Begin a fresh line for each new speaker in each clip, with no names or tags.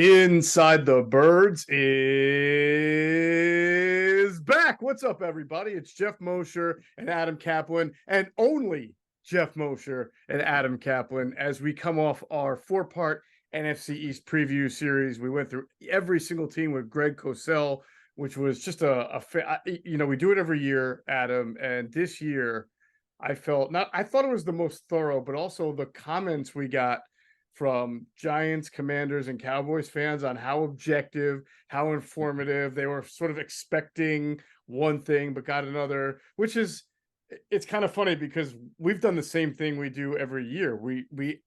Inside the Birds is back. What's up, everybody? It's Geoff Mosher and Adam Caplan, and only Geoff Mosher and Adam Caplan as we come off our four-part NFC East preview series. We went through every single team with Greg Cosell, which was just we do it every year, Adam, and this year I thought it was the most thorough, but also the comments we got from Giants, Commanders, and Cowboys fans on how objective, how informative. They were sort of expecting one thing but got another, it's kind of funny because we've done the same thing we do every year. We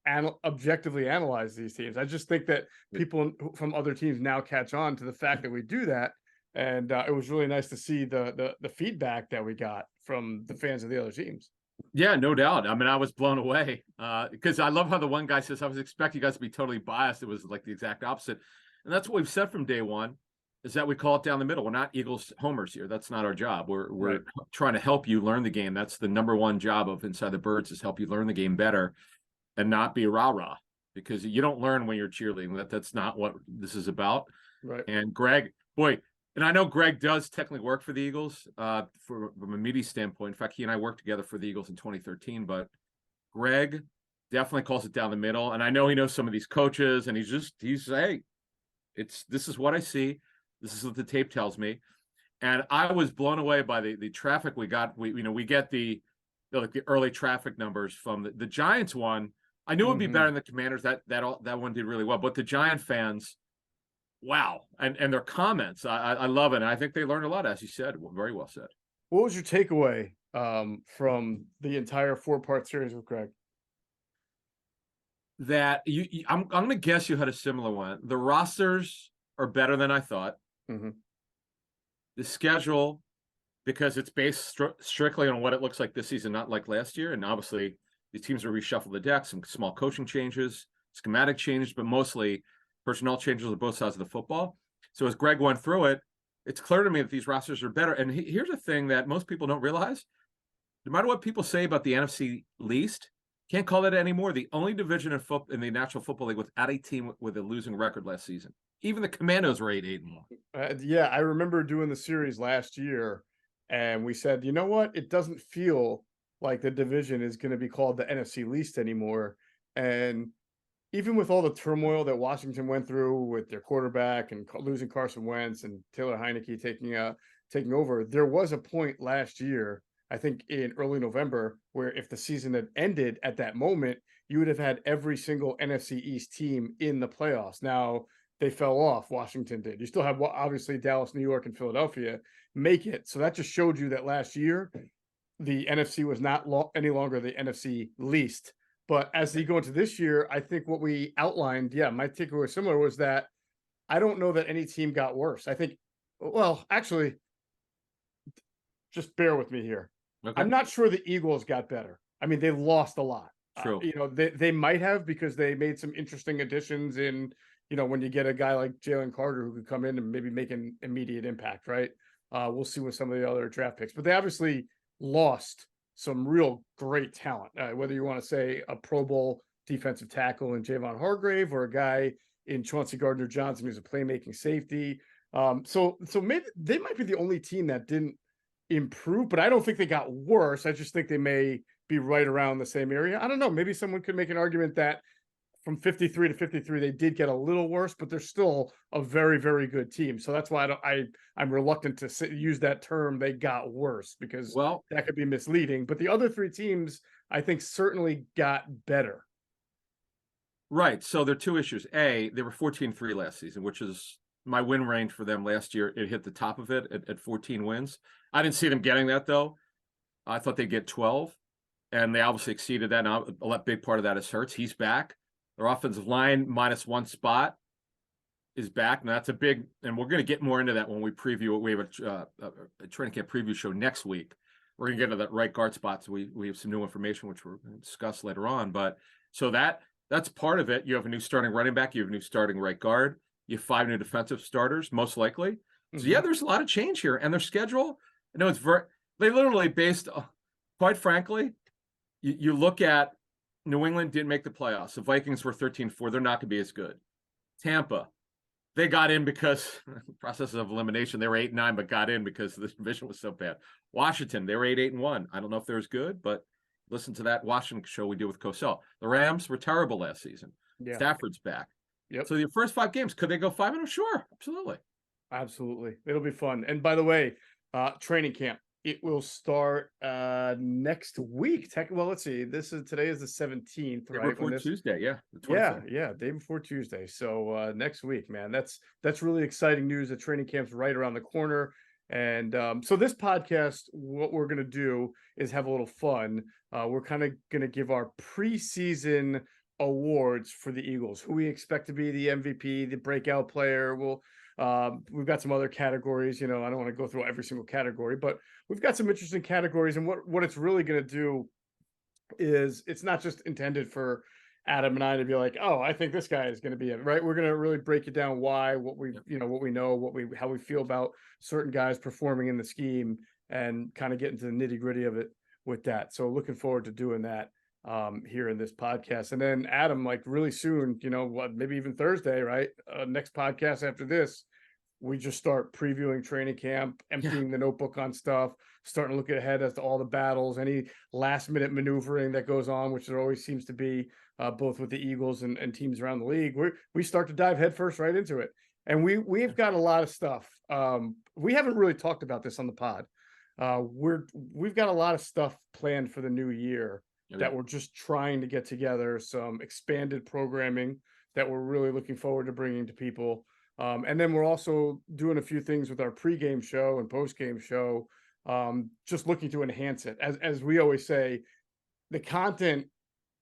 objectively analyze these teams. I just think that people from other teams now catch on to the fact that we do that, and it was really nice to see the feedback that we got from the fans of the other teams.
Yeah, no doubt. I mean, I was blown away because I love how the one guy says, I was expecting you guys to be totally biased. It was like the exact opposite. And that's what we've said from day one, is that we call it down the middle. We're not Eagles homers here. That's not our job. We're right. Trying to help you learn the game. That's the number one job of Inside the Birds, is help you learn the game better and not be rah-rah, because you don't learn when you're cheerleading. That's not what this is about.
Right.
And Greg, boy, and I know Greg does technically work for the Eagles from a media standpoint. In fact, he and I worked together for the Eagles in 2013. But Greg definitely calls it down the middle. And I know he knows some of these coaches, and he's hey, this is what I see. This is what the tape tells me. And I was blown away by the traffic we got. We get the early traffic numbers from the Giants one. I knew it would be better than the Commanders. That one did really well. But the Giant fans, wow. And their comments, I love it. And I think they learned a lot, as you said. Very well said.
What was your takeaway from the entire four-part series with Greg?
That I'm going to guess you had a similar one. The rosters are better than I thought.
Mm-hmm.
The schedule, because it's based strictly on what it looks like this season, not like last year. And obviously, these teams will reshuffle the deck, some small coaching changes, schematic changes, but mostly personnel changes on both sides of the football. So as Greg went through it, it's clear to me that these rosters are better. And here's a thing that most people don't realize. No matter what people say about the NFC least, can't call it anymore. The only division in the National Football League without a team with a losing record last season. Even the Commandos were 8-1.
Yeah, I remember doing the series last year, and we said, you know what? It doesn't feel like the division is going to be called the NFC least anymore. And even with all the turmoil that Washington went through with their quarterback and losing Carson Wentz and Taylor Heineke taking over, there was a point last year, I think in early November, where if the season had ended at that moment, you would have had every single NFC East team in the playoffs. Now, they fell off. Washington did. You still have, obviously, Dallas, New York, and Philadelphia make it. So that just showed you that last year, the NFC was not any longer the NFC least. But as you go into this year, I think what we outlined, my takeaway was similar, was that I don't know that any team got worse. I think, well, actually, just bear with me here. Okay. I'm not sure the Eagles got better. I mean, they lost a lot.
True.
They might have, because they made some interesting additions in, when you get a guy like Jalen Carter who could come in and maybe make an immediate impact, right? We'll see with some of the other draft picks. But they obviously lost some real great talent, whether you want to say a Pro Bowl defensive tackle in Javon Hargrave or a guy in Chauncey Gardner-Johnson who's a playmaking safety. So maybe they might be the only team that didn't improve, but I don't think they got worse. I just think they may be right around the same area. I don't know. Maybe someone could make an argument that from 53 to 53, they did get a little worse, but they're still a very, very good team. So that's why I'm reluctant to use that term, they got worse, because that could be misleading. But the other three teams, I think, certainly got better.
Right. So there are two issues. A, they were 14-3 last season, which is my win range for them last year. It hit the top of it at 14 wins. I didn't see them getting that, though. I thought they'd get 12, and they obviously exceeded that. Now, a big part of that is Hurts. He's back. Their offensive line -1 spot is back. Now, that's a big, and we're going to get more into that when we preview it. We have a training camp preview show next week. We're going to get into that right guard spot. So we have some new information, which we're going to discuss later on. But so that's part of it. You have a new starting running back. You have a new starting right guard. You have 5 new defensive starters, most likely. Mm-hmm. So, there's a lot of change here. And their schedule, I know they literally based, quite frankly, you look at New England didn't make the playoffs. The Vikings were 13-4. They're not going to be as good. Tampa, they got in because process of elimination. They were 8-9, but got in because the division was so bad. Washington, they were 8-1. I don't know if they're as good, but listen to that Washington show we did with Cosell. The Rams were terrible last season.
Yeah.
Stafford's back.
Yep.
So the first 5 games, could they go 5-0? Sure, absolutely.
Absolutely. It'll be fun. And by the way, training camp, it will start next week. Well, let's see. Today is the 17th,
Day
right?
before Tuesday, yeah. The 25th.
Yeah, day before Tuesday. So next week, man. That's really exciting news. The training camp's right around the corner. And so this podcast, what we're gonna do is have a little fun. We're kind of gonna give our preseason awards for the Eagles, who we expect to be the MVP, the breakout player. We've got some other categories. I don't want to go through every single category, but we've got some interesting categories. And what it's really going to do is it's not just intended for Adam and I to be like, oh, I think this guy is going to be it, right? We're going to really break it down why, what we know, how we feel about certain guys performing in the scheme, and kind of get into the nitty gritty of it with that. So looking forward to doing that here in this podcast. And then Adam, like really soon, maybe even Thursday, right? Next podcast after this, we just start previewing training camp, emptying the notebook on stuff, starting to look ahead as to all the battles, any last minute maneuvering that goes on, which there always seems to be, both with the Eagles and teams around the league. We start to dive headfirst right into it. And we've got a lot of stuff. We haven't really talked about this on the pod. We've got a lot of stuff planned for the new year that we're just trying to get together, some expanded programming that we're really looking forward to bringing to people. And then we're also doing a few things with our pregame show and postgame show, just looking to enhance it. As we always say, the content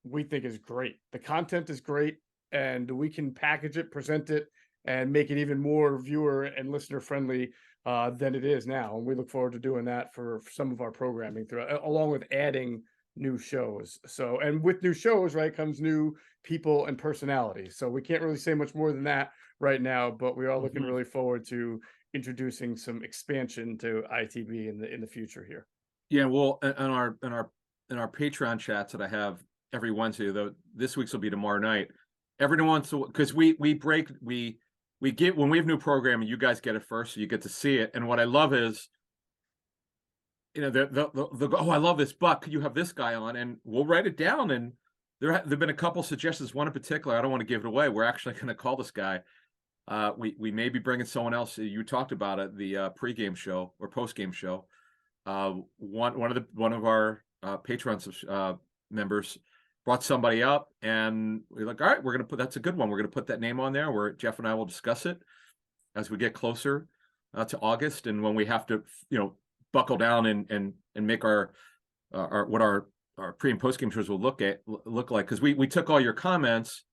we think is great. The content is great, and we can package it, present it, and make it even more viewer and listener friendly than it is now. And we look forward to doing that for some of our programming along with adding new shows. So, and with new shows, right, comes new people and personalities. So we can't really say much more than that right now, but we are looking really forward to introducing some expansion to ITB in the future here.
Yeah, well, in our Patreon chats that I have every Wednesday, though this week's will be tomorrow night. Everyone wants to, because we get, when we have new programming, you guys get it first, so you get to see it. And what I love is, they'll go, oh, I love this, Buck, you have this guy on, and we'll write it down. And there've been a couple suggestions. One in particular, I don't want to give it away. We're actually going to call this guy. We may be bringing someone else. You talked about it, the pregame show or postgame show. One of our Patreon members brought somebody up, and we're like, all right, we're gonna that's a good one. We're gonna put that name on there. Where Geoff and I will discuss it as we get closer to August, and when we have to, buckle down and make our what our pre and post game shows will look like, because we took all your comments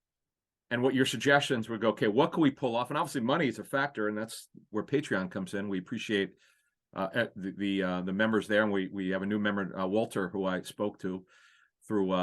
and what your suggestions would go, okay, what can we pull off? And obviously money is a factor, and that's where Patreon comes in. We appreciate the members there, and we have a new member, Walter, who I spoke to through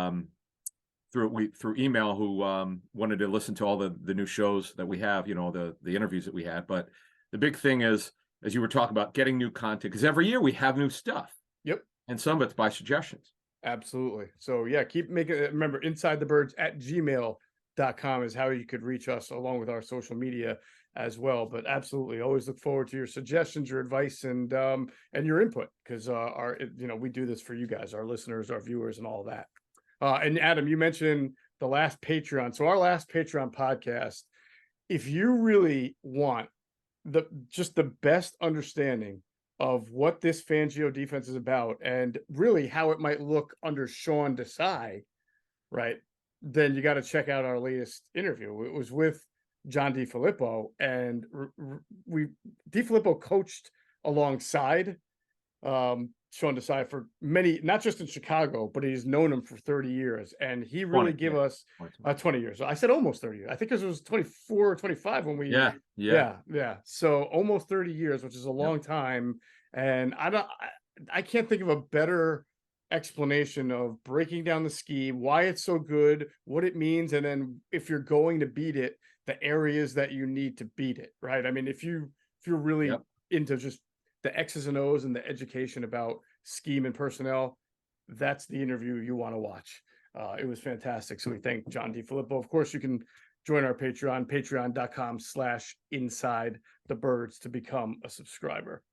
email, who wanted to listen to all the new shows that we have, the interviews that we had. But the big thing is, as you were talking about, getting new content, because every year we have new stuff.
Yep.
And some of it's by suggestions.
Absolutely. So yeah, keep making it. Remember, insidethebirds@gmail.com is how you could reach us, along with our social media as well. But absolutely, always look forward to your suggestions, your advice, and your input, because we do this for you guys, our listeners, our viewers, and all of that. And Adam, you mentioned the last Patreon. So our last Patreon podcast, if you really want just the best understanding of what this Fangio defense is about, and really how it might look under Sean Desai, right, then you got to check out our latest interview. It was with John DeFilippo, and DeFilippo coached alongside Sean Desai for many, not just in Chicago, but he's known him for 30 years. And he really gave us 20 years. I said almost 30 years. I think it was 24 or 25 when we, yeah. So almost 30 years, which is a long time. And I can't think of a better explanation of breaking down the scheme, why it's so good, what it means. And then if you're going to beat it, the areas that you need to beat it, right? I mean, if you're really into just the X's and O's and the education about scheme and personnel, that's the interview you want to watch. It was fantastic. So we thank John DeFilippo. Of course, you can join our Patreon, patreon.com/InsideTheBirds to become a subscriber.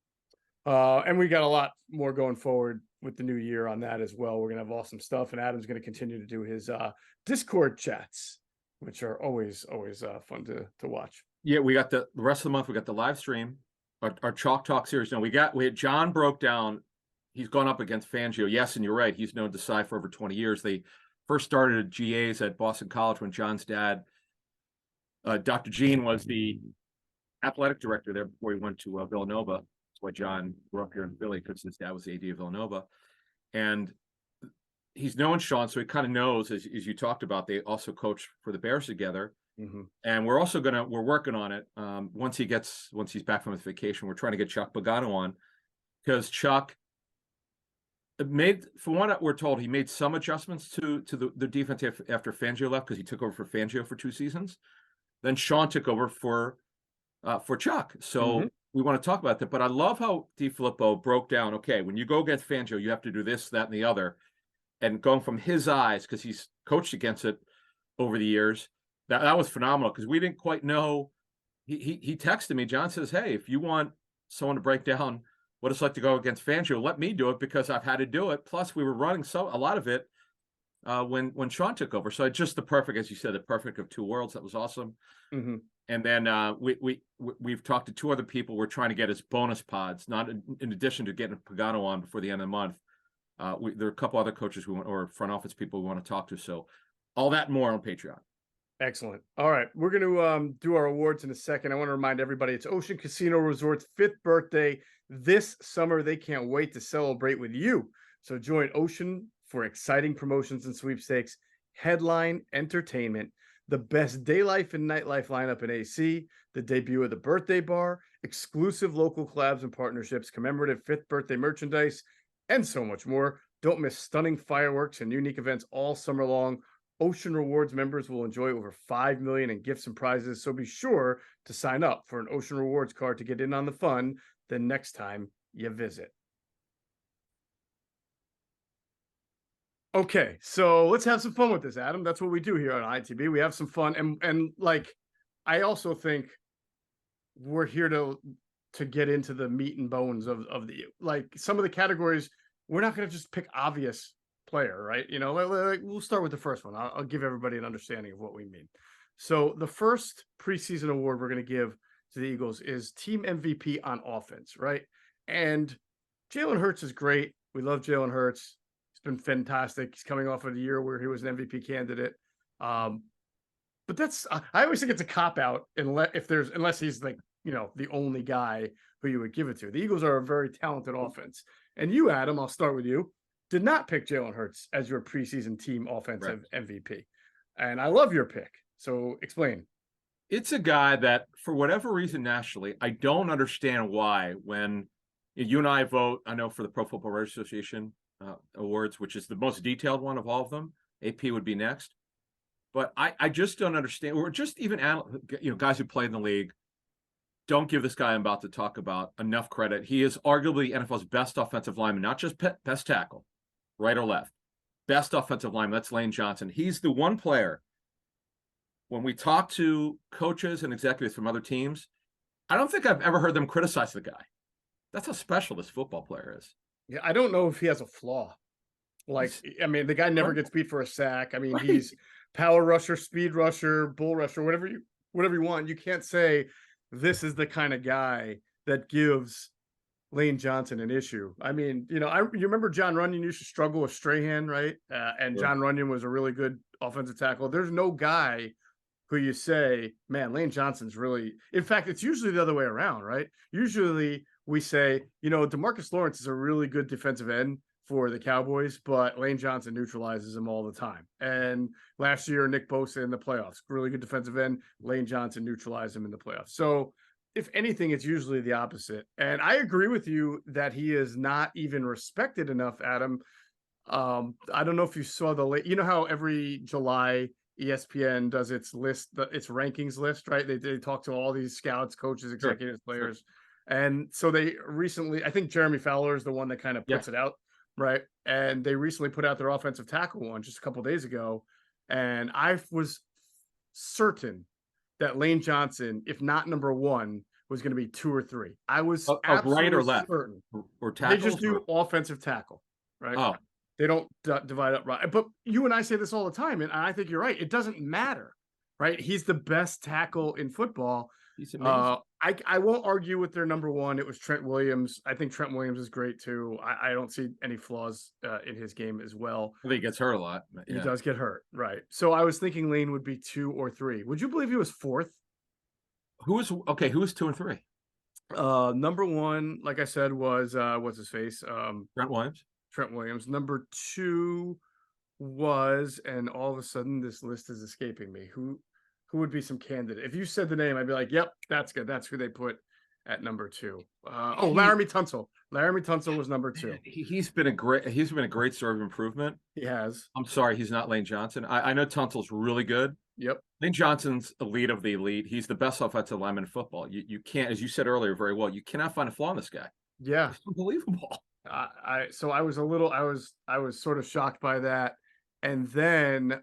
And we got a lot more going forward with the new year on that as well. We're going to have awesome stuff. And Adam's going to continue to do his Discord chats, which are always fun to watch.
Yeah, we got the rest of the month. We got the live stream, our Chalk Talk series. Now we had John broke down. He's gone up against Fangio. Yes, and you're right. He's known Desai for over 20 years. They first started GAs at Boston College when John's dad, Dr. Gene, was the athletic director there before he went to Villanova. That's why John grew up here in Philly, because his dad was the AD of Villanova. And he's known Sean, so he kind of knows, as you talked about, they also coach for the Bears together.
Mm-hmm.
And we're working on it. Once he's back from his vacation, we're trying to get Chuck Pagano on, because Chuck made, from what we're told, he made some adjustments to the defense after Fangio left, because he took over for Fangio for 2 seasons. Then Sean took over for Chuck. So we want to talk about that. But I love how DiFilippo broke down, okay, when you go against Fangio, you have to do this, that, and the other. And going from his eyes, because he's coached against it over the years, that was phenomenal, because we didn't quite know. He texted me. John says, hey, if you want someone to break down what it's like to go against Fangio, let me do it, because I've had to do it. Plus, we were running a lot of it when Sean took over. So it's just the perfect, as you said, the perfect of 2 worlds. That was awesome.
Mm-hmm.
And then we've talked to 2 other people. We're trying to get as bonus pods, not in addition to getting Pagano on before the end of the month. There are a couple other coaches or front office people we want to talk to. So all that and more on Patreon.
Excellent. All right. We're going to do our awards in a second. I want to remind everybody it's Ocean Casino Resort's 5th birthday this summer. They can't wait to celebrate with you. So join Ocean for exciting promotions and sweepstakes, headline entertainment, the best day life and nightlife lineup in AC, the debut of the birthday bar, exclusive local collabs and partnerships, commemorative 5th birthday merchandise, and so much more. Don't miss stunning fireworks and unique events all summer long. Ocean Rewards members will enjoy over $5 million in gifts and prizes, so be sure to sign up for an Ocean Rewards card to get in on the fun the next time you visit. Okay, so let's have some fun with this, Adam. That's what we do here on ITB. We have some fun, and like, I also think we're here to get into the meat and bones of the, like, some of the categories. We're not going to just pick obvious player, right? You know, like, we'll start with the first one. I'll give everybody an understanding of what we mean. So the first preseason award we're going to give to the Eagles is team MVP on offense, right? And Jalen Hurts is great. We love Jalen Hurts. He's been fantastic. He's coming off of a year where he was an MVP candidate. But that's, I always think it's a cop-out unless he's, like, you know, the only guy who you would give it to. The Eagles are a very talented offense. And you, Adam, I'll start with you, did not pick Jalen Hurts as your preseason team offensive MVP. And I love your pick. So explain.
It's a guy that, for whatever reason nationally, I don't understand why, when you and I vote, I know, for the Pro Football Writers Association awards, which is the most detailed one of all of them. AP would be next. But I just don't understand, or just even, you know, guys who play in the league, don't give this guy I'm about to talk about enough credit. He is arguably NFL's best offensive lineman, not just best tackle, right or left. Best offensive lineman, that's Lane Johnson. He's the one player, when we talk to coaches and executives from other teams, I don't think I've ever heard them criticize the guy. That's how special this football player is.
Yeah, I don't know if he has a flaw. Like, I mean, the guy never gets beat for a sack. I mean, he's power rusher, speed rusher, bull rusher, whatever you want. You can't say this is the kind of guy that gives Lane Johnson an issue. I mean, you know, you remember John Runyon used to struggle with Strahan, right? And John Runyon was a really good offensive tackle. There's no guy who you say, man, Lane Johnson's really, in fact, it's usually the other way around, right? Usually we say, you know, DeMarcus Lawrence is a really good defensive end for the Cowboys, but Lane Johnson neutralizes him all the time. And last year, Nick Bosa in the playoffs, really good defensive end, Lane Johnson neutralized him in the playoffs. So if anything, it's usually the opposite. And I agree with you that he is not even respected enough, Adam. I don't know if you saw you know how every July ESPN does its list, its rankings list, right? They talk to all these scouts, coaches, executives, players. And so they recently, I think Jeremy Fowler is the one that kind of puts it out, right? And they recently put out their offensive tackle one just a couple of days ago. And I was certain that Lane Johnson, if not number 1, was going to be 2 or 3. I was
Of right or
absolutely
left
certain.
or
They just
tackles
do
or
offensive tackle, right?
oh,
They don't divide up right. But you and I say this all the time, and I think you're right. It doesn't matter, right? He's the best tackle in football.
he's amazing.
I won't argue with their number 1. It was Trent Williams. I think Trent Williams is great too. I don't see any flaws in his game as well.
I think he gets hurt a lot.
He
Yeah.
does get hurt, right? So I was thinking Lane would be 2 or 3. Would you believe he was 4th?
Who was 2 and 3?
Number 1, like I said, was what's his face?
Trent Williams.
Trent Williams. Number 2 was, and all of a sudden this list is escaping me. Who would be some candidate? If you said the name, I'd be like, yep, that's good. That's who they put at number 2. Laramie Tunsil. Laramie Tunsil was number 2.
He's been a great story of improvement.
He has.
I'm sorry, he's not Lane Johnson. I know Tunsil's really good.
Yep.
Lane Johnson's elite of the elite. He's the best offensive lineman in football. You can't, as you said earlier very well, you cannot find a flaw in this guy.
Yeah.
It's unbelievable.
I was sort of shocked by that. And then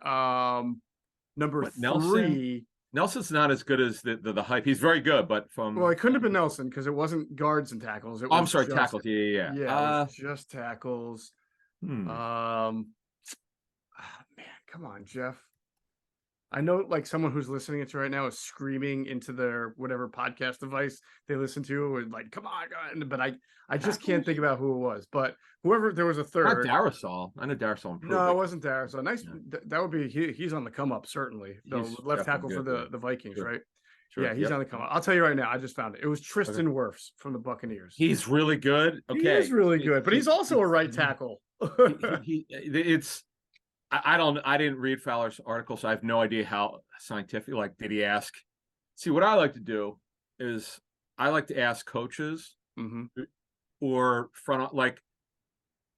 number 3.
Nelson's not as good as the hype. He's very good, but
Well, it couldn't have been Nelson because it wasn't guards and tackles.
I'm sorry, tackles. Yeah.
Yeah, it was just tackles.
Hmm.
Man, come on, Geoff. I know like someone who's listening to right now is screaming into their whatever podcast device they listen to and like, come on, God. But I just can't think about who it was. But whoever, there was a third.
Not Darrisaw. I know Darrisaw improved.
No, it wasn't Darrisaw. Nice. Yeah. That would be, he's on the come up, certainly. The left tackle for the Vikings, sure. Right? Sure. Yeah, he's on the come up. I'll tell you right now, I just found it. It was Tristan Wirfs from the Buccaneers.
He's really good. Okay.
He is really good, but he's also a right tackle.
I didn't read Fowler's article, so I have no idea how scientific. Like, did he ask? See, what I like to do is I like to ask coaches or front, like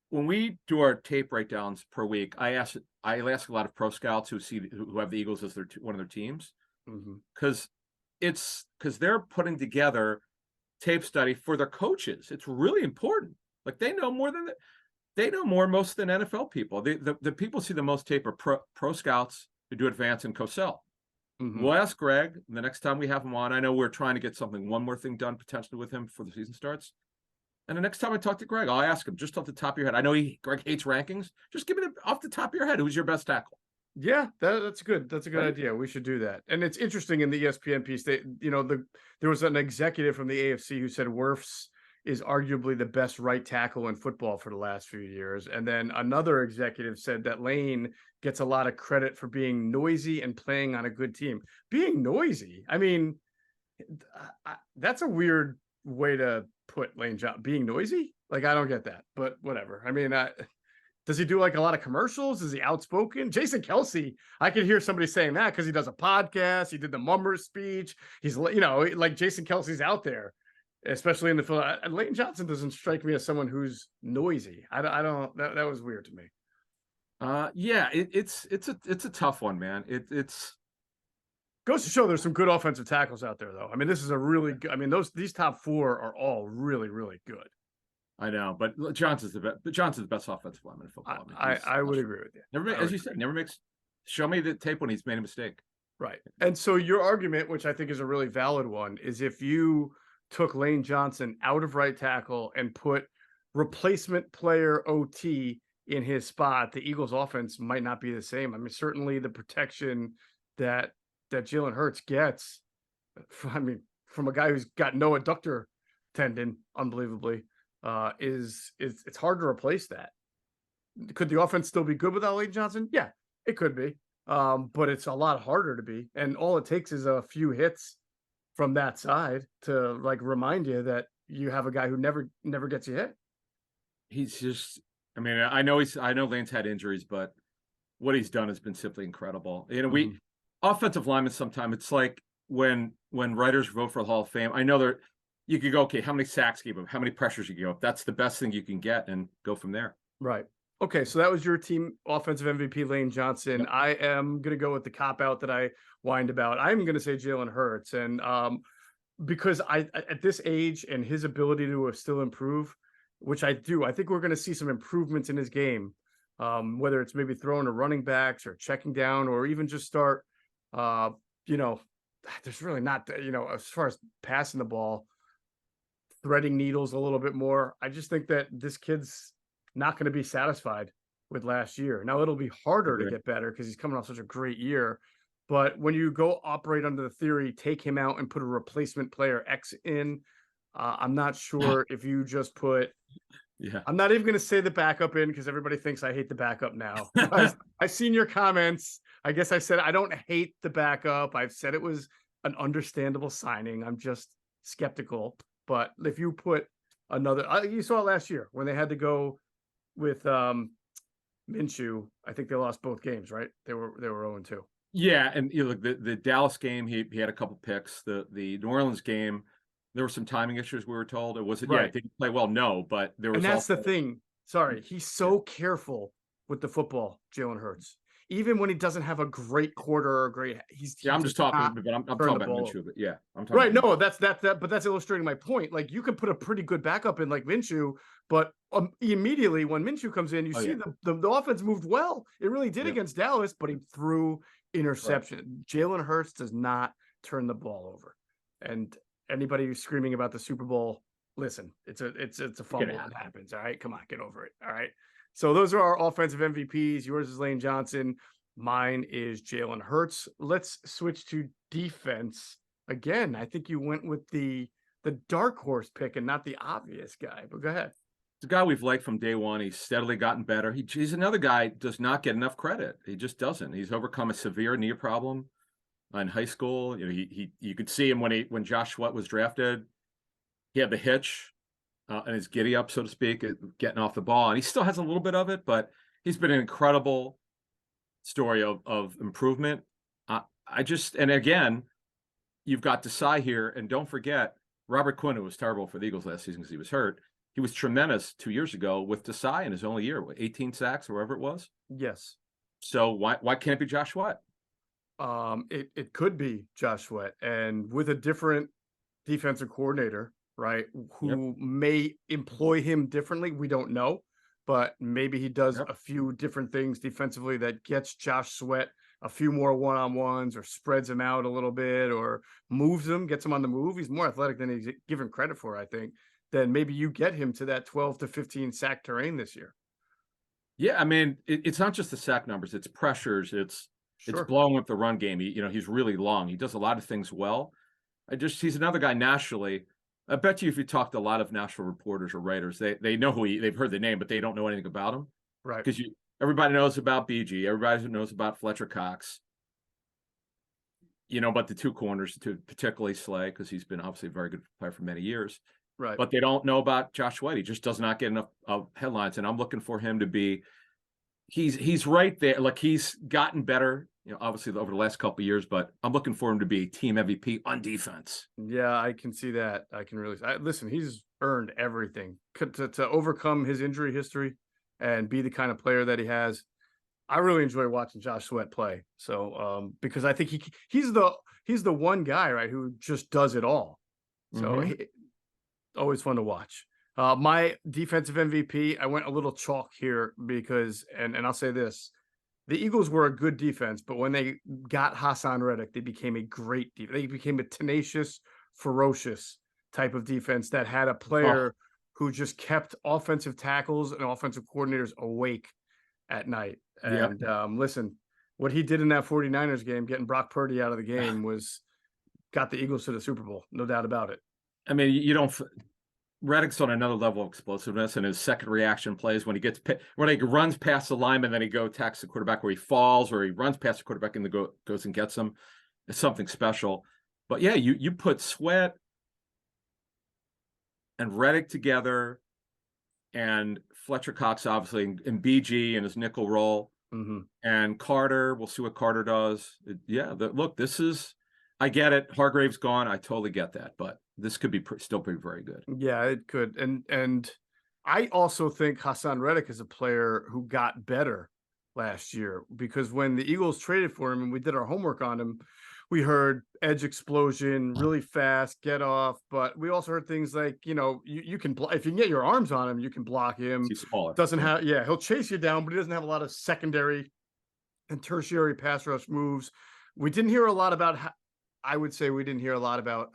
when we do our tape breakdowns per week. I ask a lot of pro scouts who have the Eagles as one of their teams because they're putting together tape study for their coaches. It's really important. Like they know more than most than NFL people. The people see the most tape are pro scouts who do advance and co-sell. We'll ask Greg the next time we have him on. I know we're trying to get one more thing done potentially with him before the season starts. And the next time I talk to Greg, I'll ask him just off the top of your head. I know Greg hates rankings. Just give me off the top of your head. Who's your best tackle?
Yeah, that's good. That's a good idea. We should do that. And it's interesting in the ESPN piece. There was an executive from the AFC who said Wirfs is arguably the best right tackle in football for the last few years. And then another executive said that Lane gets a lot of credit for being noisy and playing on a good team. Being noisy, I mean, that's a weird way to put Lane Johnson. Being noisy? Like, I don't get that, but whatever. I mean, does he do like a lot of commercials? Is he outspoken? Jason Kelce, I could hear somebody saying that because he does a podcast. He did the Mummers speech. He's, like Jason Kelce's out there, especially in the field. Lane Johnson doesn't strike me as someone who's noisy. I don't. That was weird to me.
Yeah, it's a tough one, man. It's
goes to show there's some good offensive tackles out there, though. I mean, this is a really good. I mean, these top 4 are all really, really good.
I know, but Johnson's the best. But Johnson's the best offensive lineman in football.
I would agree with you.
As you said, never makes. Show me the tape when he's made a mistake.
Right. And so your argument, which I think is a really valid one, is if you took Lane Johnson out of right tackle and put replacement player OT in his spot, the Eagles offense might not be the same. I mean, certainly the protection that Jalen Hurts gets, I mean, from a guy who's got no adductor tendon, unbelievably, it's hard to replace that. Could the offense still be good without Lane Johnson? Yeah, it could be. But it's a lot harder to be. And all it takes is a few hits from that side to like remind you that you have a guy who never gets you hit.
He's just, I mean, I know Lane's had injuries, but what he's done has been simply incredible. We offensive linemen, sometimes it's like when writers vote for the Hall of Fame, I know you could go, okay, how many sacks you give him, how many pressures you give up. That's the best thing you can get and go from there.
Right. Okay, so that was your team offensive MVP, Lane Johnson. Yep. I am going to go with the cop-out that I whined about. I'm going to say Jalen Hurts. And because at this age and his ability to still improve, which I do, I think we're going to see some improvements in his game, whether it's maybe throwing to running backs or checking down or even just start you know, there's really not, as far as passing the ball, threading needles a little bit more. I just think that this kid's not going to be satisfied with last year. Now it'll be harder to
Agreed.
get better because he's coming off such a great year. But when you go operate under the theory, take him out and put a replacement player X in, I'm not sure if you just put.
Yeah.
I'm not even going to say the backup in because everybody thinks I hate the backup now. I've seen your comments. I guess I said I don't hate the backup. I've said it was an understandable signing. I'm just skeptical. But if you put another, you saw it last year when they had to go with Minshew. I think they lost both games, right? They were 0-2.
Yeah, and you know, the Dallas game, he had a couple picks. The New Orleans game, there were some timing issues. We were told it wasn't. Yeah,
Right.
did he play well? No, but there
And
was
that's the
also.
thing. Sorry, he's so careful with the football, Jalen Hurts. Even when he doesn't have a great quarter or a great, he
Yeah, I'm
does
just talking,
not
but I'm
turn
talking
the
about
ball over.
Minshew. But yeah, I'm talking
Right.
about.
No, that's but that's illustrating my point. Like you could put a pretty good backup in like Minshew, but immediately when Minshew comes in, you
Oh
see
yeah,
the offense moved well. It really did
yeah,
against Dallas, but he threw
right.
interception. Jalen Hurts does not turn the ball over. And anybody who's screaming about the Super Bowl, listen, it's a
Get
fumble
out.
that happens. All right. Come on, get over it. All right. So those are our offensive MVPs. Yours is Lane Johnson. Mine is Jalen Hurts. Let's switch to defense. Again, I think you went with the dark horse pick and not the obvious guy, but go ahead.
It's a guy we've liked from day one. He's steadily gotten better. He's another guy does not get enough credit. He just doesn't. He's overcome a severe knee problem in high school. You know, you could see him when Josh Sweat was drafted. He had the hitch and his giddy up, so to speak, getting off the ball, and he still has a little bit of it, but he's been an incredible story of improvement. I just, and again, you've got Desai here, and don't forget Robert Quinn, who was terrible for the Eagles last season because he was hurt. He was tremendous 2 years ago with Desai in his only year, 18 sacks or whatever it was.
Yes.
So why can't it be Josh Sweat?
It could be Josh Sweat, and with a different defensive coordinator, right,
Yep.
who may employ him differently. We don't know, but maybe he does
Yep.
a few different things defensively that gets Josh Sweat a few more one-on-ones or spreads him out a little bit or moves him, gets him on the move. He's more athletic than he's given credit for, I think. Then maybe you get him to that 12 to 15 sack terrain this year.
Yeah, I mean, it's not just the sack numbers; it's pressures, it's
Sure.
blowing up the run game. He's really long. He does a lot of things well. He's another guy nationally. I bet you if you talk to a lot of national reporters or writers, they know they've heard the name, but they don't know anything about him
Right.
because everybody knows about BG, everybody knows about Fletcher Cox. But the two corners, particularly Slay, because he's been obviously a very good player for many years.
Right.
But they don't know about Josh Sweat. He just does not get enough headlines, and I'm looking for him to be. He's right there. Like he's gotten better, obviously over the last couple of years. But I'm looking for him to be team MVP on defense.
Yeah, I can see that. I can really listen. He's earned everything to overcome his injury history and be the kind of player that he has. I really enjoy watching Josh Sweat play. So because I think he's the one guy, right, who just does it all. So always fun to watch. My defensive MVP, I went a little chalk here because, and I'll say this, the Eagles were a good defense, but when they got Hassan Reddick, they became a great defense. They became a tenacious, ferocious type of defense that had a player who just kept offensive tackles and offensive coordinators awake at night. And listen, what he did in that 49ers game, getting Brock Purdy out of the game, got the Eagles to the Super Bowl. No doubt about it.
I mean, Reddick's on another level of explosiveness, and his second reaction plays when he runs past the lineman, then he attacks the quarterback where he falls, or he runs past the quarterback and goes and gets him. It's something special. But yeah, you put Sweat and Reddick together, and Fletcher Cox obviously, and BG and his nickel role, and Carter. We'll see what Carter does. Look, this is. I get it. Hargrave's gone. I totally get that, but this could be still be very good.
Yeah, it could. And I also think Hassan Reddick is a player who got better last year because when the Eagles traded for him and we did our homework on him, we heard edge explosion, really fast, get off. But we also heard things like, you can if you can get your arms on him, you can block him.
He's smaller.
He'll chase you down, but he doesn't have a lot of secondary and tertiary pass rush moves, We didn't hear a lot about I would say we didn't hear a lot about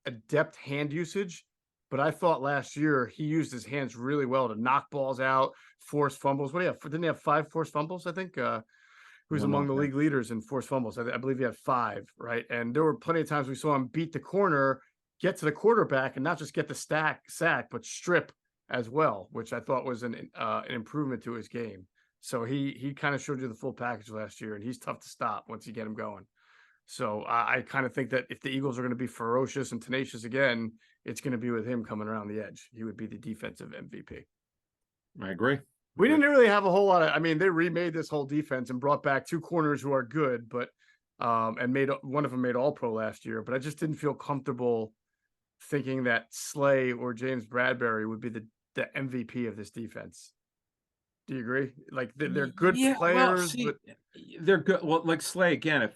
adept hand usage, but I thought last year he used his hands really well to knock balls out, force fumbles. What do you have? Didn't he have 5 forced fumbles? I think who's
Don't know
among
if
the
that-
league leaders in forced fumbles. I believe he had 5, right? And there were plenty of times we saw him beat the corner, get to the quarterback, and not just get the sack, but strip as well, which I thought was an improvement to his game. So he kind of showed you the full package last year, and he's tough to stop once you get him going. So I kind of think that if the Eagles are going to be ferocious and tenacious again, it's going to be with him coming around the edge. He would be the defensive MVP.
I agree.
We didn't really have a whole lot of. I mean, they remade this whole defense and brought back 2 corners who are good, but and made one of them made All Pro last year. But I just didn't feel comfortable thinking that Slay or James Bradbury would be the MVP of this defense. Do you agree? Like they're good players,
see,
but
they're good. Well, like Slay again,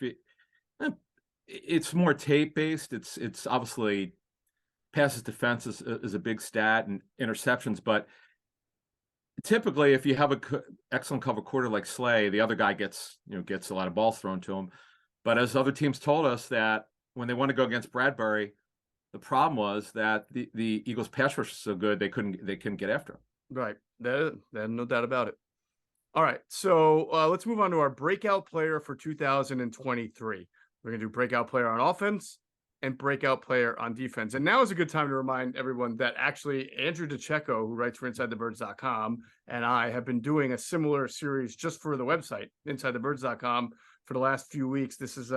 it's more tape based. It's obviously passes defense is a big stat and interceptions, but typically if you have a excellent cover quarter like Slay, the other guy gets a lot of balls thrown to him. But as other teams told us that when they want to go against Bradbury, the problem was that the Eagles pass rush was so good they couldn't get after him.
right. There's no doubt about it. All right, so let's move on to our breakout player for 2023. We're gonna do breakout player on offense and breakout player on defense. And now is a good time to remind everyone that actually Andrew DeCecco, who writes for InsideTheBirds.com, and I have been doing a similar series just for the website, InsideTheBirds.com, for the last few weeks. This is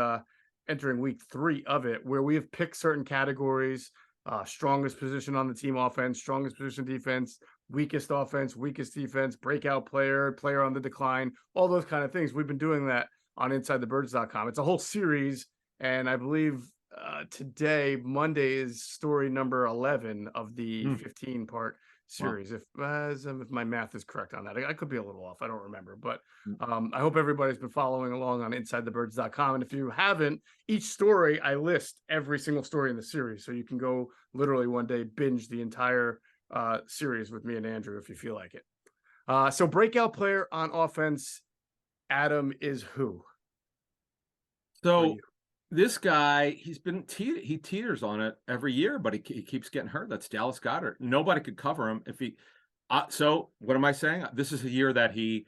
entering week 3 of it, where we have picked certain categories, strongest position on the team offense, strongest position defense, weakest offense, weakest defense, breakout player, player on the decline, all those kind of things. We've been doing that on InsideTheBirds.com. It's a whole series, and I believe today, Monday, is story number 11 of the 15-part series. Wow. If my math is correct on that, I could be a little off. I don't remember, but I hope everybody's been following along on InsideTheBirds.com. And if you haven't, each story I list every single story in the series, so you can go literally one day binge the entire series with me and Andrew if you feel like it. So breakout player on offense, Adam, is who?
So this guy, he teeters on it every year, but he keeps getting hurt. That's Dallas Goedert. Nobody could cover him if he. So what am I saying? This is a year that he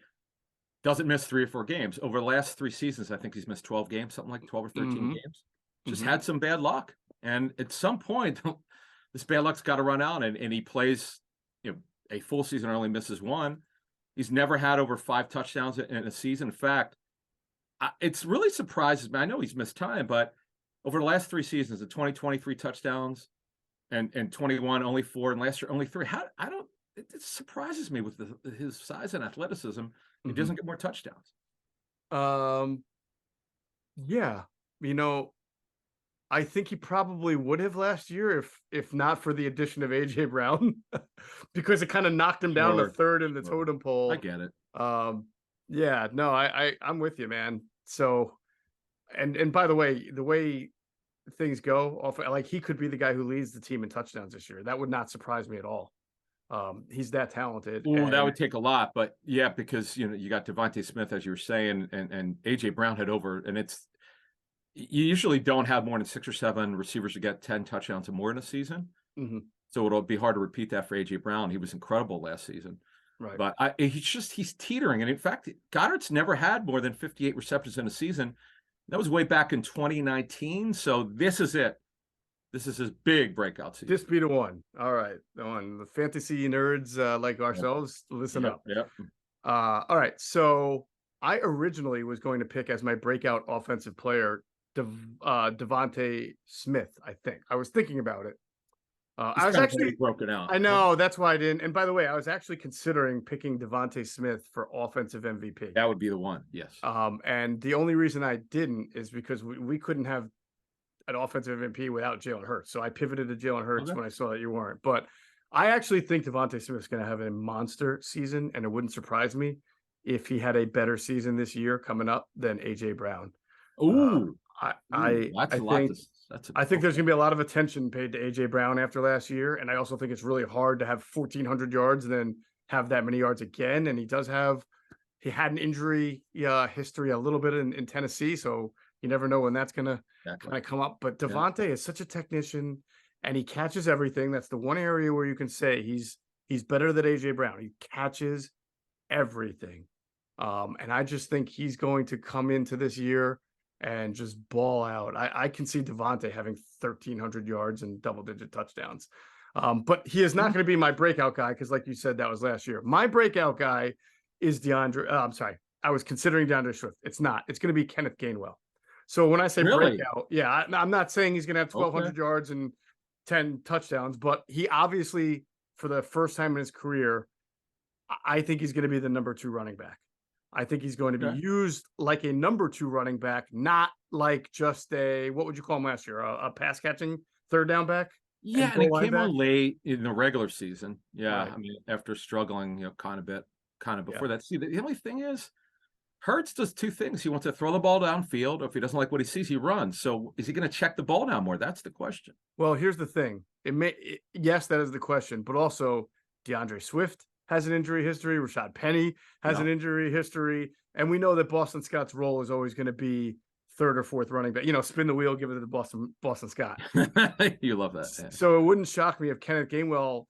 doesn't miss 3 or 4 games. Over the last 3 seasons, I think he's missed 12 games, something like 12 or 13 games. Just had some bad luck, and at some point, this bad luck's got to run out. And he plays, a full season, only misses 1. He's never had over 5 touchdowns in a season. In fact, it's really surprises me. I know he's missed time, but over the last 3 seasons, the 2023 touchdowns and 21 only 4, and last year only 3. It surprises me with his size and athleticism. He doesn't get more touchdowns.
Yeah, I think he probably would have last year if not for the addition of AJ Brown, because it kind of knocked him down to 3rd in the totem pole.
I get it.
Yeah, no, I'm with you, man. So, and by the way things go, like he could be the guy who leads the team in touchdowns this year. That would not surprise me at all. He's that talented.
Well, that would take a lot, but yeah, because you got Devontae Smith, as you were saying, and AJ Brown had over, and you usually don't have more than 6 or 7 receivers to get 10 touchdowns or more in a season. So it'll be hard to repeat that for AJ Brown. He was incredible last season.
Right.
But he's teetering. And in fact, Goddard's never had more than 58 receptions in a season. That was way back in 2019. So this is it. This is his big breakout season.
This be the one. All right. The one. The fantasy nerds like ourselves, listen up.
Yep.
All right. So I originally was going to pick as my breakout offensive player Devontae Smith, I think. I was thinking about it. I was actually
broken out.
I know, that's why I didn't. And by the way, I was actually considering picking Devontae Smith for offensive MVP.
That would be the one, yes.
And the only reason I didn't is because we couldn't have an offensive MVP without Jalen Hurts. So I pivoted to Jalen Hurts when I saw that you weren't. But I actually think Devontae Smith's going to have a monster season, and it wouldn't surprise me if he had a better season this year coming up than AJ Brown.
Ooh.
I think there's going to be a lot of attention paid to AJ Brown after last year, and I also think it's really hard to have 1,400 yards and then have that many yards again. And he had an injury history a little bit in Tennessee, so You never know when that's gonna
Exactly.
kind of come up. But
Yeah.
Devontae is such a technician, and he catches everything. That's the one area where you can say he's better than AJ Brown. He catches everything. And I just think he's going to come into this year and just ball out. I can see Devontae having 1,300 yards and double-digit touchdowns. But he is not going to be my breakout guy because, like you said, that was last year. My breakout guy is DeAndre. I'm sorry, I was considering DeAndre Swift. It's not. It's going to be Kenneth Gainwell. So when I say
Really?
breakout, yeah, I'm not saying he's going to have 1,200
Okay.
yards and 10 touchdowns, but he obviously, for the first time in his career, I think he's going to be the number 2 running back. I think he's going to be
Okay.
used like a number 2 running back, not like just a, what would you call him last year? A pass catching third down back
Yeah,
and
and
goal
it
line
came
back.
on late in the regular season. Yeah,
Right.
I mean, after struggling, kind of
Yeah.
before that. See, the only thing is, Hurts does 2 things. He wants to throw the ball downfield, or if he doesn't like what he sees, he runs. So is he going to check the ball down more? That's the question.
Well, here's the thing. Yes, that is the question, but also DeAndre Swift has an injury history. Rashad Penny has an
Yeah.
injury history, and we know that Boston Scott's role is always going to be third or fourth running back. Spin the wheel, give it to Boston Scott.
You love that. Yeah.
So it wouldn't shock me if Kenneth Gainwell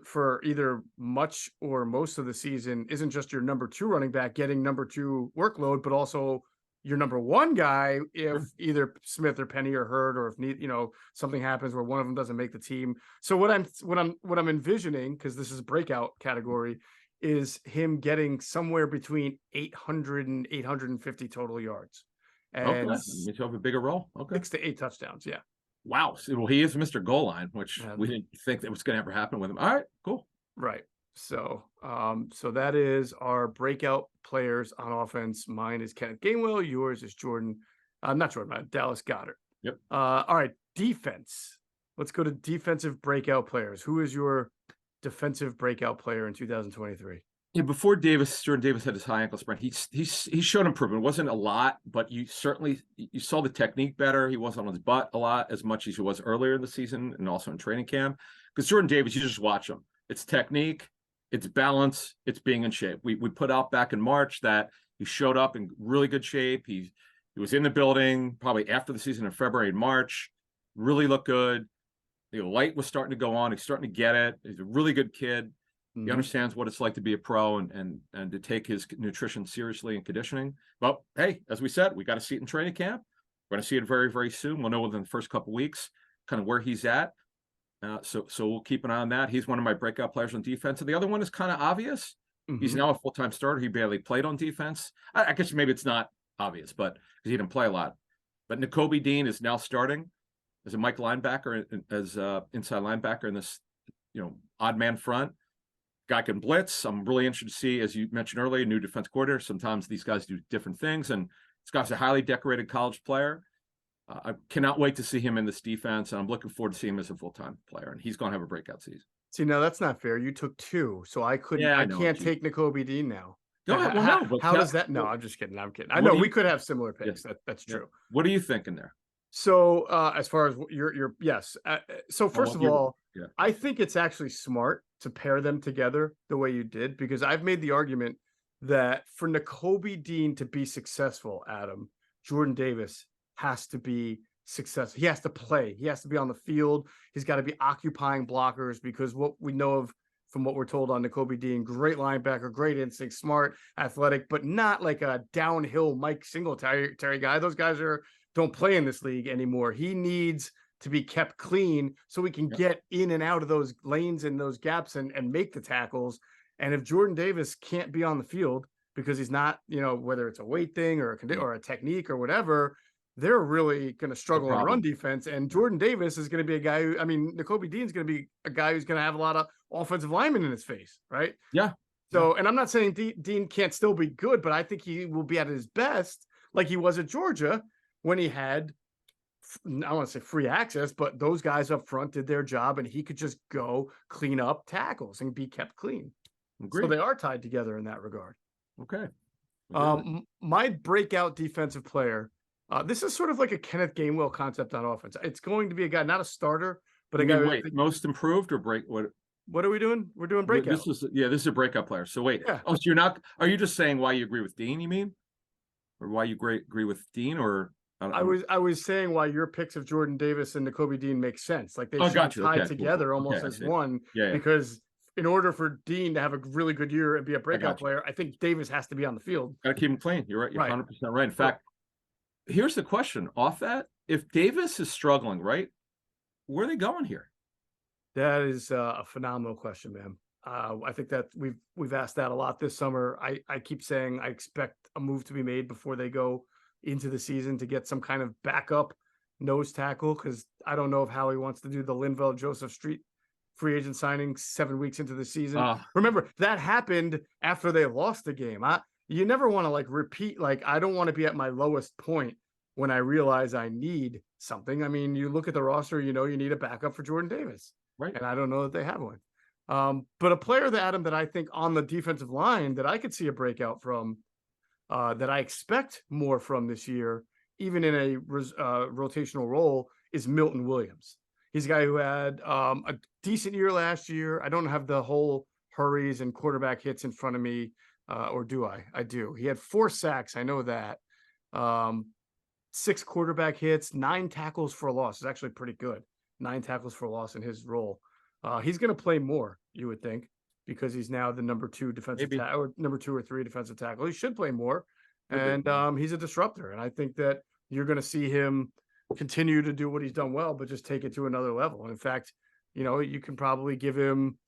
for either much or most of the season isn't just your number 2 running back getting number 2 workload, but also your number 1 guy if
Sure.
either Smith or Penny are hurt, or if something happens where one of them doesn't make the team. So what I'm envisioning, because this is a breakout category, is him getting somewhere between 800 and 850 total yards
Okay.
and
That means he'll have a bigger role. Okay.
6 to 8 touchdowns. Yeah.
Wow. So, well, he is Mr. Goal Line, which
Yeah.
we didn't think that was going to ever happen with him. All right, cool.
Right. So, so that is our breakout players on offense. Mine is Kenneth Gainwell. Yours is Dallas Goedert.
Yep.
All right. Defense. Let's go to defensive breakout players. Who is your defensive breakout player in 2023?
Yeah, before Jordan Davis had his high ankle sprain, he showed improvement. It wasn't a lot, but you saw the technique better. He wasn't on his butt as much as he was earlier in the season and also in training camp. Because Jordan Davis, you just watch him. It's technique, it's balance, it's being in shape. We put out back in March that he showed up in really good shape. He was in the building probably after the season in February and March. Really looked good. The light was starting to go on. He's starting to get it. He's a really good kid. He understands what it's like to be a pro and to take his nutrition seriously and conditioning. But hey, as we said, we got to see it in training camp. We're going to see it very, very soon. We'll know within the first couple of weeks kind of where he's at. So we'll keep an eye on that. He's one of my breakout players on defense. And the other one is kind of obvious. He's now a full-time starter. He barely played on defense. I guess maybe it's not obvious, but because he didn't play a lot. But Nakobe Dean is now starting as a Mike linebacker, as inside linebacker in this, odd man front. Guy can blitz. I'm really interested to see, as you mentioned earlier, new defense coordinator. Sometimes these guys do different things, and this guy's a highly decorated college player. I cannot wait to see him in this defense, and I'm looking forward to seeing him as a full-time player, and he's going to have a breakout season.
See, no, that's not fair. You took 2, so I couldn't.
Yeah,
I can't take Nakobe Dean now.
Go ahead. Well, no, but
how does that? No, I'm just kidding. I'm kidding. I know we could have similar picks. That's true.
What are you thinking there?
So, as far as your yes. So first of all, I think it's actually smart to pair them together the way you did, because I've made the argument that for Nakobe Dean to be successful, Adam, Jordan Davis has to be successful. He has to play. He has to be on the field. He's got to be occupying blockers, because what we know of from what we're told on Nakobe Dean, great linebacker, great instinct, smart, athletic, but not like a downhill Mike Singletary guy. Those guys don't play in this league anymore. He needs to be kept clean so we can get in and out of those lanes and those gaps and make the tackles. And if Jordan Davis can't be on the field because he's not, whether it's a weight thing or a technique or whatever, they're really going to struggle on run defense. And Jordan Davis is going to be a guy Nakobe Dean's going to be a guy who's going to have a lot of offensive linemen in his face, right?
Yeah.
So, and I'm not saying Dean can't still be good, but I think he will be at his best like he was at Georgia when he had, I want to say free access, but those guys up front did their job and he could just go clean up tackles and be kept clean.
Agreed.
So they are tied together in that regard.
Okay.
My breakout defensive player, this is sort of like a Kenneth Gainwell concept on offense. It's going to be a guy, not a starter, but a guy.
Wait, most improved or break?
What are we doing? We're doing breakout.
This is a breakout player. So wait.
Yeah.
Oh, so are you just saying why you agree with Dean, you mean? Or why you agree with Dean, or
I was saying why your picks of Jordan Davis and Nakobe Dean make sense. Like they should
got
be
you.
tied
Okay,
together
cool.
almost
Okay, I
as
see.
one.
Yeah.
Because in order for Dean to have a really good year and be a breakout
got you.
player, I think Davis has to be on the field.
Got to keep him playing. You're right. You're
Right.
100% right. In fact, here's the question off that. If Davis is struggling, right, where are they going here?
That is a phenomenal question, man. I think that we've asked that a lot this summer. I keep saying I expect a move to be made before they go into the season to get some kind of backup nose tackle, because I don't know if Howie wants to do the Linval Joseph Street free agent signing 7 weeks into the season. Remember, that happened after they lost the game. You never want to like repeat, like I don't want to be at my lowest point when I realize I need something. I mean, you look at the roster, you know you need a backup for Jordan Davis.
Right.
And I don't know that they have one. But a player that Adam that I think on the defensive line that I could see a breakout from, that I expect more from this year, even in a rotational role, is Milton Williams. He's a guy who had a decent year last year. I don't have the whole hurries and quarterback hits in front of me, or do I? I do. He had 4 sacks. I know that. 6 quarterback hits, 9 tackles for a loss. Is actually pretty good. 9 tackles for a loss in his role. He's going to play more, you would think, because he's now the number 2 defensive tackle, or number 2 or 3 defensive tackle. He should play more, and he's a disruptor. And I think that you're going to see him continue to do what he's done well, but just take it to another level. And in fact, you know, you can probably give him,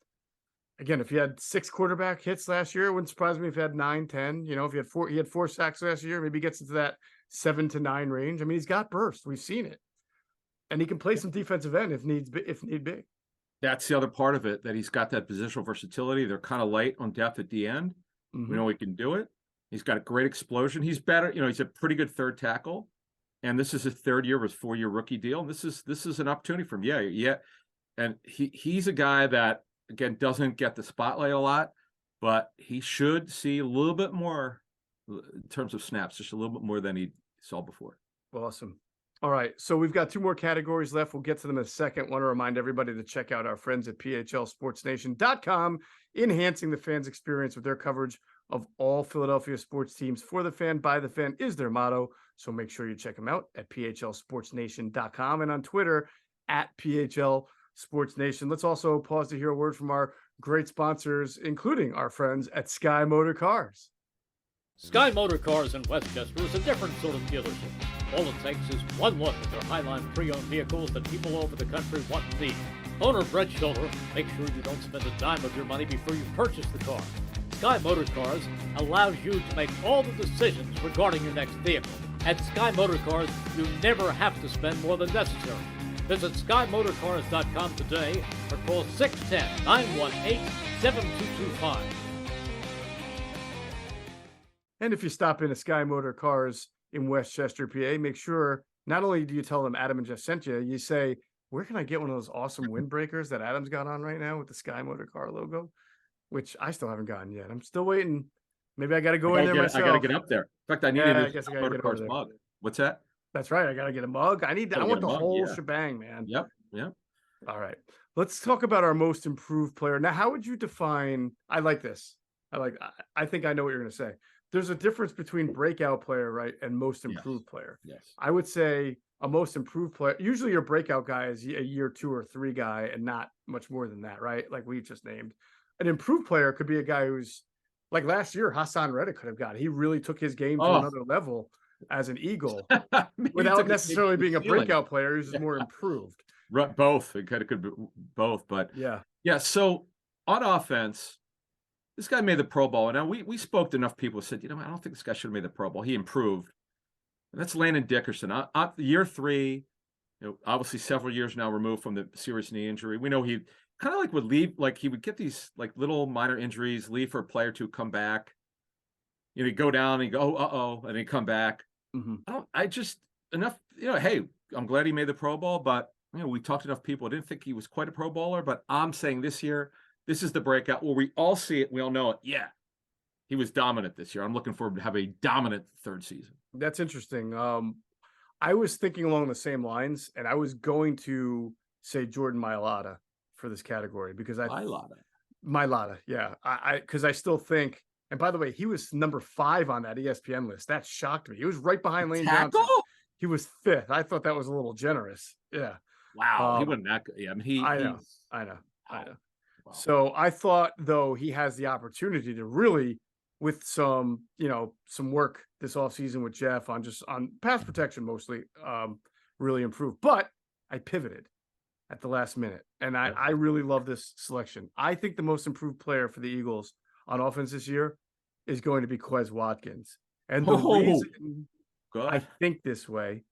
again, if he had 6 quarterback hits last year, it wouldn't surprise me if he had 9, 10. You know, if he had 4 sacks last year, maybe he gets into that 7 to 9 range. I mean, he's got burst. We've seen it. And he can play some defensive end if need be.
That's the other part of it, that he's got that positional versatility. They're kind of light on depth at the end. We know he can do it. He's got a great explosion. He's better. You know, he's a pretty good third tackle. And this is his 3rd year of his 4-year rookie deal. And this is an opportunity for him. Yeah. And he's a guy that, again, doesn't get the spotlight a lot, but he should see a little bit more in terms of snaps, just a little bit more than he saw before.
Awesome. All right, so we've got 2 more categories left. We'll get to them in a second. Want to remind everybody to check out our friends at phlsportsnation.com, enhancing the fans' experience with their coverage of all Philadelphia sports teams. For the fan, by the fan is their motto. So make sure you check them out at phlsportsnation.com and on Twitter at phlsportsnation. Let's also pause to hear a word from our great sponsors, including our friends at Sky Motor Cars.
Sky Motor Cars in Westchester is a different sort of dealership. All it takes is one look at their Highline pre-owned vehicles that people all over the country want and need. Owner Brett Schulter, make sure you don't spend a dime of your money before you purchase the car. Sky Motor Cars allows you to make all the decisions regarding your next vehicle. At Sky Motor Cars, you never have to spend more than necessary. Visit SkyMotorCars.com today or call 610-918-7225.
And if you stop in a Sky Motor Cars in Westchester, PA, make sure not only do you tell them Adam and Geoff sent you, you say, where can I get one of those awesome windbreakers that Adam's got on right now with the Sky Motor Car logo, which I still haven't gotten yet. I'm still waiting. Maybe I got to go in there myself.
I got to get up there. In fact, I need a
Sky
Motor Cars mug. What's that?
That's right. I got to get a mug. I want the whole shebang, man.
Yep.
All right. Let's talk about our most improved player. Now, how would you define, I like this. I think I know what you're going to say. There's a difference between breakout player, right, and most improved player.
Yes.
I would say a most improved player, usually your breakout guy is a year 2 or 3 guy and not much more than that, right? Like we just named. An improved player could be a guy who's like last year, Hassan Reddick could have got it. He really took his game to another level as an Eagle without necessarily being a breakout player. He's just more improved.
Right, both. It kind of could be both, but yeah. So on offense, this guy made the Pro Bowl. And now we spoke to enough people who said, I don't think this guy should have made the Pro Bowl. He improved. And that's Landon Dickerson. Year 3, obviously several years now removed from the serious knee injury. We know he kind of like would leave, like he would get these like little minor injuries, leave for a play or 2, come back. He'd go down and he'd go, and he'd come back. Hey, I'm glad he made the Pro Bowl, but we talked to enough people. I didn't think he was quite a Pro Bowler, but I'm saying this year, this is the breakout where we all see it. We all know it. Yeah, he was dominant this year. I'm looking for him to have a dominant 3rd season.
That's interesting. I was thinking along the same lines, and I was going to say Jordan Mailata for this category because Mailata, yeah. Because I still think, and by the way, he was number 5 on that ESPN list. That shocked me. He was right behind Lane Johnson. He was 5th. I thought that was a little generous. Yeah.
Wow, he wasn't that good. Yeah, I mean,
I know.
he's
I know. I know.
wow.
So I thought, though, he has the opportunity to really, with some, some work this offseason with Geoff on pass protection mostly, really improve. But I pivoted at the last minute, and I really love this selection. I think the most improved player for the Eagles on offense this year is going to be Quez Watkins. And the reason I think this way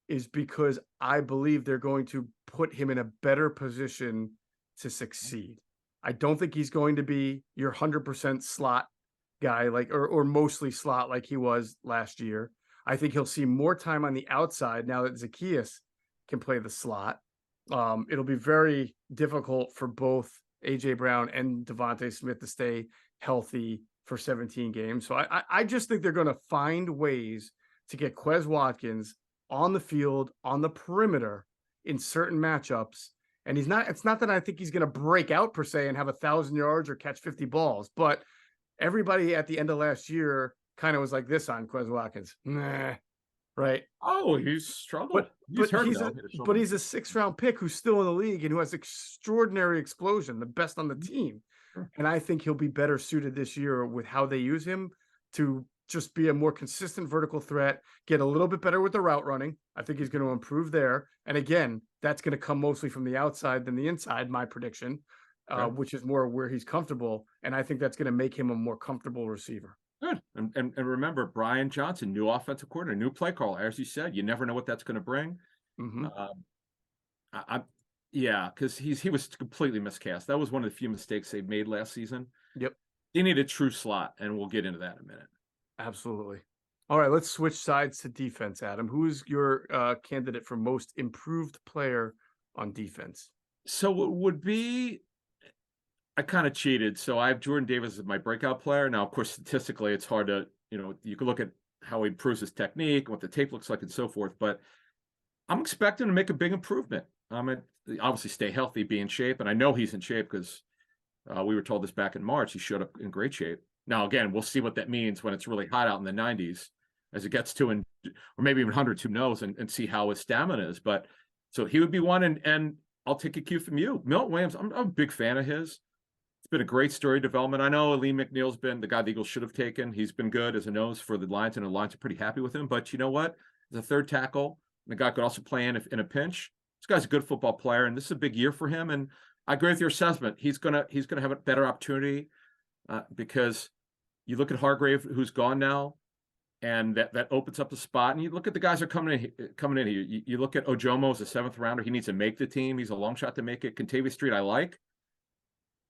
is because I believe they're going to put him in a better position to succeed. I don't think he's going to be your 100% slot guy, or mostly slot like he was last year. I think he'll see more time on the outside now that Zacchaeus can play the slot. It'll be very difficult for both AJ Brown and Devontae Smith to stay healthy for 17 games. So I just think they're going to find ways to get Quez Watkins on the field, on the perimeter in certain matchups. And it's not that I think he's going to break out per se and have 1,000 yards or catch 50 balls, but everybody at the end of last year kind of was like this on Quez Watkins. Nah, right?
Oh, he's struggled. But
he's a 6th-round pick who's still in the league and who has extraordinary explosion, the best on the team.
Sure.
And I think he'll be better suited this year with how they use him to just be a more consistent vertical threat, get a little bit better with the route running. I think he's going to improve there. And again, that's going to come mostly from the outside than the inside, my prediction, which is more where he's comfortable. And I think that's going to make him a more comfortable receiver.
Good. And remember, Brian Johnson, new offensive coordinator, new play caller. As you said, you never know what that's going to bring.
Mm-hmm.
Because he was completely miscast. That was one of the few mistakes they made last season.
Yep.
He needed a true slot, and we'll get into that in a minute.
Absolutely. All right, let's switch sides to defense, Adam. Who's your candidate for most improved player on defense?
So it would be, I kind of cheated. So I have Jordan Davis as my breakout player. Now, of course, statistically, it's hard to, you can look at how he improves his technique, what the tape looks like, and so forth. But I'm expecting to make a big improvement. Obviously stay healthy, be in shape. And I know he's in shape because we were told this back in March. He showed up in great shape. Now, again, we'll see what that means when it's really hot out in the 90s as it gets to, or maybe even hundreds, who knows, and see how his stamina is. But so he would be one, and I'll take a cue from you. Milton Williams, I'm a big fan of his. It's been a great story development. I know Lee McNeil's been the guy the Eagles should have taken. He's been good as a nose for the Lions, and the Lions are pretty happy with him. But you know what? As a third tackle, the guy could also play in a pinch. This guy's a good football player, and this is a big year for him. And I agree with your assessment. He's gonna have a better opportunity because you look at Hargrave, who's gone now, and that opens up the spot. And you look at the guys that are coming in here. You look at Ojomo as a 7th rounder. He needs to make the team. He's a long shot to make it. Contavious Street, I like.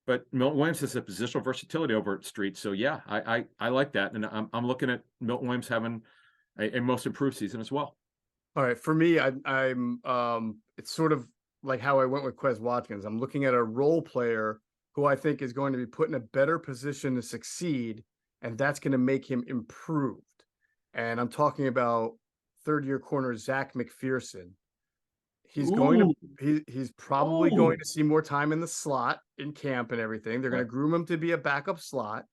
But Milton Williams has a positional versatility over at Street. So, yeah, I like that. And I'm looking at Milton Williams having a most improved season as well.
All right. For me, I'm it's sort of like how I went with Quez Watkins. I'm looking at a role player who I think is going to be put in a better position to succeed, and that's going to make him improved. And I'm talking about 3rd-year corner Zach McPherson. He's he's probably going to see more time in the slot in camp and everything. They're going to groom him to be a backup slot.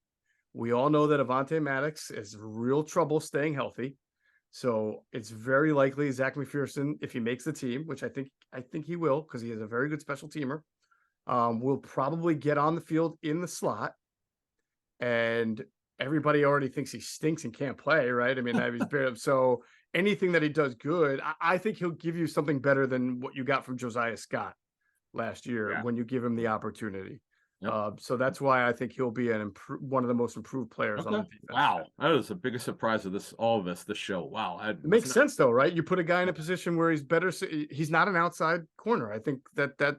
We all know that Avonte Maddox is real trouble staying healthy. So it's very likely Zach McPherson, if he makes the team, which I think he will, because he is a very good special teamer, will probably get on the field in the slot. And everybody already thinks he stinks and can't play, right? I mean, he's barely, so anything that he does good, I think he'll give you something better than what you got from Josiah Scott last year when you give him the opportunity. Yep. So that's why I think he'll be one of the most improved players on the defense.
Wow, that is the biggest surprise of this show. Wow,
it makes sense though, right? You put a guy in a position where he's better. He's not an outside corner. I think that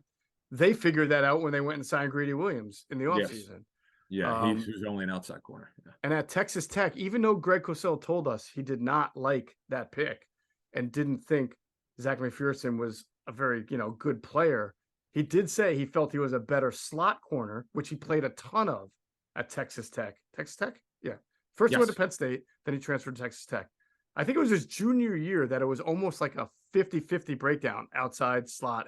they figured that out when they went and signed Greedy Williams in the offseason.
Yeah, he's only an outside corner. Yeah.
And at Texas Tech, even though Greg Cosell told us he did not like that pick and didn't think Zach McPherson was a very good player, he did say he felt he was a better slot corner, which he played a ton of at Texas Tech. Texas Tech? Yeah. First he went to Penn State, then he transferred to Texas Tech. I think it was his junior year that it was almost like a 50-50 breakdown, outside slot.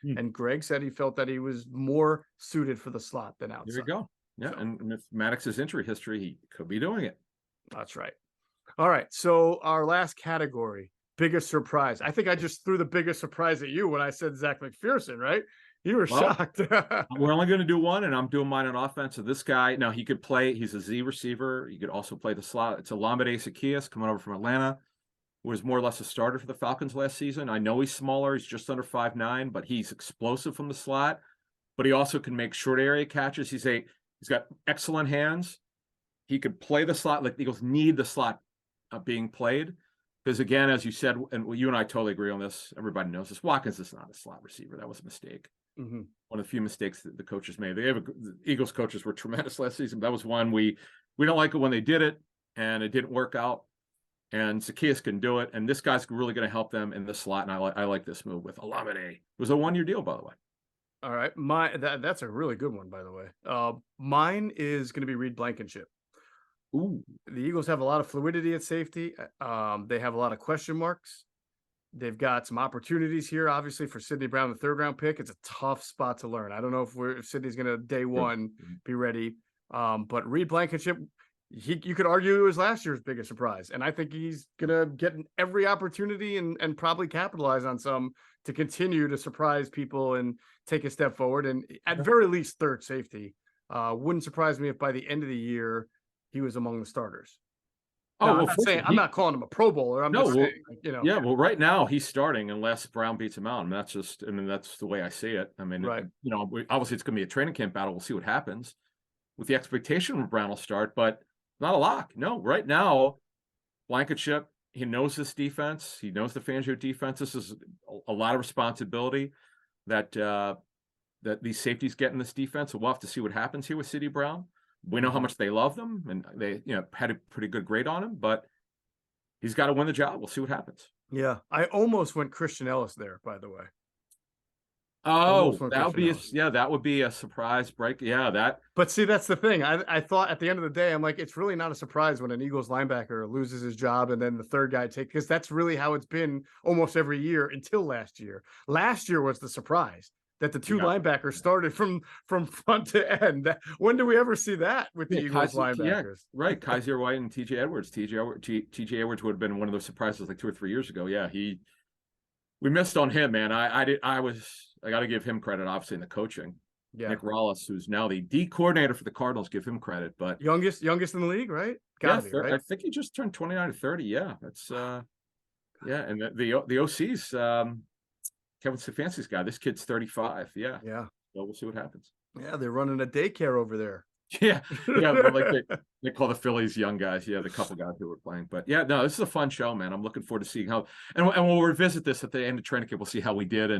And Greg said he felt that he was more suited for the slot than outside.
There we go. Yeah, and with Maddox's injury history, he could be doing it.
That's right. All right, so our last category, biggest surprise. I think I just threw the biggest surprise at you when I said Zach McPherson, right? You were
Well,
shocked.
We're only going to do one, and I'm doing mine on offense. So this guy, now he could play. He's a Z receiver. He could also play the slot. It's Olamide Zaccheaus coming over from Atlanta, who was more or less a starter for the Falcons last season. I know he's smaller. He's just under 5'9", but he's explosive from the slot. But he also can make short area catches. He's got excellent hands. He could play the slot. Like the Eagles need the slot being played. Because again, as you said, and you and I totally agree on this, everybody knows this, Watkins is not a slot receiver. That was a mistake.
Mm-hmm.
One of the few mistakes that the coaches made. The Eagles coaches were tremendous last season. That was one we don't like it when they did it, and it didn't work out. And Zaccheaus can do it, and this guy's really going to help them in the slot. And I like this move with Olamide. It was a 1-year deal, by the way.
All right, that's a really good one, by the way. Mine is going to be Reed Blankenship.
Ooh,
the Eagles have a lot of fluidity at safety. They have a lot of question marks. They've got some opportunities here, obviously, for Sidney Brown, the 3rd-round pick. It's a tough spot to learn. I don't know if Sidney's going to day one be ready. But Reed Blankenship, you could argue it was last year's biggest surprise, and I think he's going to get every opportunity and probably capitalize on some to continue to surprise people and take a step forward. And at very least, 3rd safety. Wouldn't surprise me if by the end of the year he was among the starters. Now, I'm not calling him a Pro Bowler. I'm just saying,
Yeah, well, right now he's starting unless Brown beats him out. And that's the way I see it. I mean,
right.
Obviously it's going to be a training camp battle. We'll see what happens with the expectation Brown will start, but not a lock. No, right now, Blankenship, he knows this defense. He knows the Fangio defense. This is a lot of responsibility that these safeties get in this defense. So we'll have to see what happens here with Sidney Brown. We know how much they love them, and they had a pretty good grade on him, but he's got to win the job. We'll see what happens.
Yeah, I almost went Christian Ellis there, by the way.
Oh, that would be a surprise break. Yeah, that.
But see, that's the thing. I thought at the end of the day, I'm like, it's really not a surprise when an Eagles linebacker loses his job and then the 3rd guy because that's really how it's been almost every year until last year. Last year was the surprise that the 2 linebackers started from front to end. When do we ever see that with the Eagles linebackers?
Yeah, right. Kaiser White and TJ Edwards. TJ Edwards would have been one of those surprises like 2 or 3 years ago. Yeah, we missed on him, man. I got to give him credit, obviously, in the coaching. Yeah. Nick Rollis, who's now the D coordinator for the Cardinals, give him credit. But
youngest in the league, right?
Gotta be, right? I think he just turned 29 or 30. Yeah, that's yeah. And the OC's Kevin Stefanski's guy. This kid's 35. Yeah.
Yeah.
So we'll see what happens.
Yeah, they're running a daycare over there.
Yeah. Like they call the Phillies young guys. Yeah, the couple guys who were playing. But yeah, no, this is a fun show, man. I'm looking forward to seeing how, and we'll revisit this at the end of training camp. We'll see how we did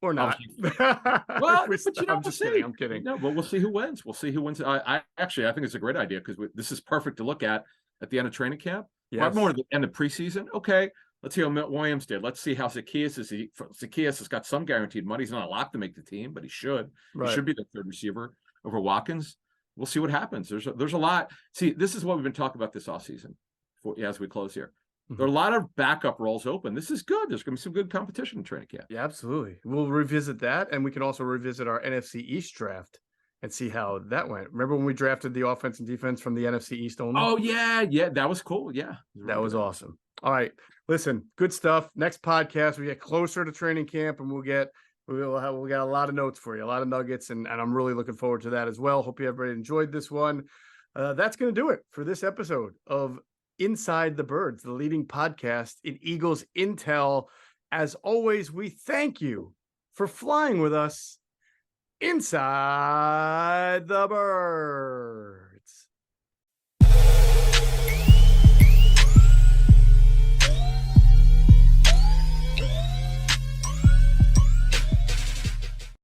or not.
Well, but
I'm just kidding. I'm kidding.
No, but we'll see who wins. We'll see who wins. I think it's a great idea because this is perfect to look at the end of training camp.
Yes.
More at the end of preseason. Okay. Let's see how Milt Williams did. Let's see how Zaccheaus is. Zaccheaus has got some guaranteed money. He's not a lock to make the team, but he should. Right. He should be the 3rd receiver over Watkins. We'll see what happens. There's a lot. See, this is what we've been talking about this offseason as we close here. There are a lot of backup roles open. This is good. There's going to be some good competition in training camp.
Yeah, absolutely. We'll revisit that, and we can also revisit our NFC East draft and see how that went. Remember when we drafted the offense and defense from the NFC East only?
Oh, yeah. That was cool. Yeah.
That was awesome. All right. Listen, good stuff. Next podcast, we get closer to training camp, and we got a lot of notes for you, a lot of nuggets, and I'm really looking forward to that as well. Hope everybody enjoyed this one. That's going to do it for this episode of Inside the Birds, the leading podcast in Eagles intel. As always, we thank you for flying with us inside the Birds.